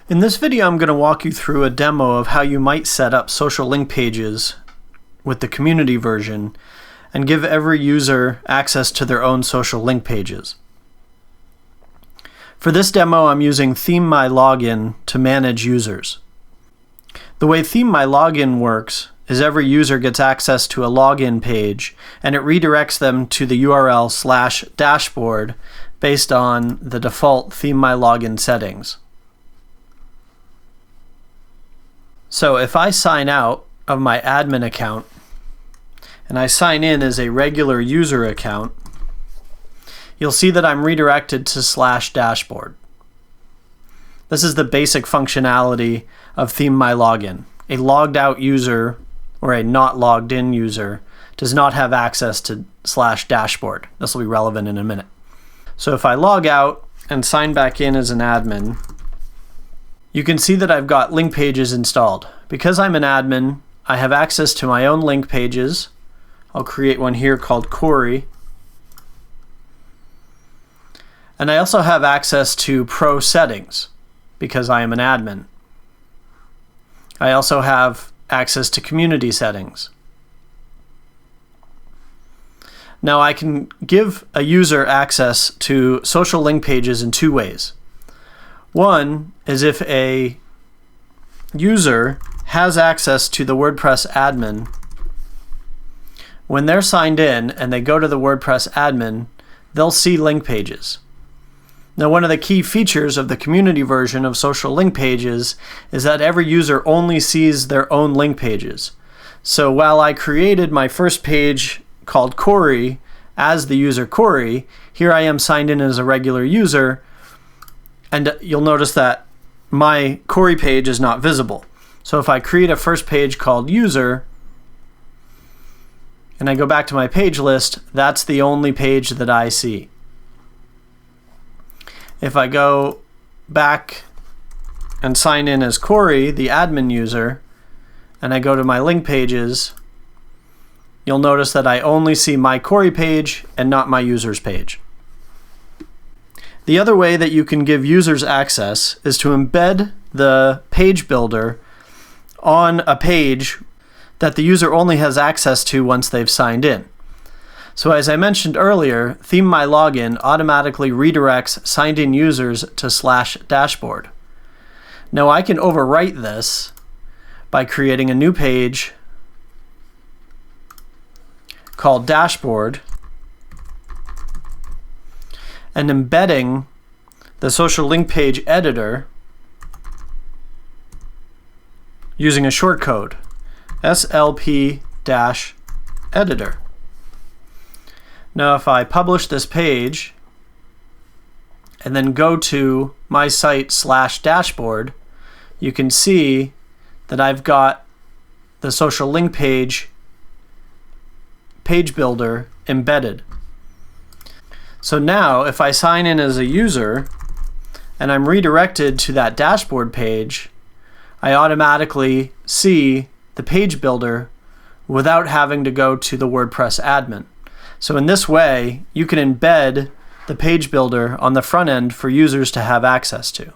In this video, I'm going to walk you through a demo of how you might set up social link pages with the community version and give every user access to their own social link pages. For this demo, I'm using ThemeMyLogin to manage users. The way ThemeMyLogin works is every user gets access to a login page and it redirects them to the URL /dashboard based on the default ThemeMyLogin settings. So if I sign out of my admin account and I sign in as a regular user account, you'll see that I'm redirected to /dashboard. This is the basic functionality of ThemeMyLogin. A logged out user or a not logged in user does not have access to /dashboard. This will be relevant in a minute. So if I log out and sign back in as an admin, you can see that I've got link pages installed. Because I'm an admin, I have access to my own link pages. I'll create one here called Corey. And I also have access to pro settings because I am an admin. I also have access to community settings. Now I can give a user access to social link pages in two ways. One is if a user has access to the WordPress admin, when they're signed in and they go to the WordPress admin, they'll see link pages. Now, one of the key features of the community version of social link pages is that every user only sees their own link pages. So while I created my first page called Corey as the user Corey, here I am signed in as a regular user, and you'll notice that my Corey page is not visible. So if I create a first page called user and I go back to my page list, that's the only page that I see. If I go back and sign in as Corey, the admin user, and I go to my link pages, you'll notice that I only see my Corey page and not my user's page. The other way that you can give users access is to embed the page builder on a page that the user only has access to once they've signed in. So as I mentioned earlier, ThemeMyLogin automatically redirects signed in users to /dashboard. Now I can overwrite this by creating a new page called dashboard and embedding the social link page editor using a shortcode, slp-editor. Now if I publish this page and then go to my site /dashboard, you can see that I've got the social link page builder embedded. So now if I sign in as a user and I'm redirected to that dashboard page, I automatically see the page builder without having to go to the WordPress admin. So in this way, you can embed the page builder on the front end for users to have access to.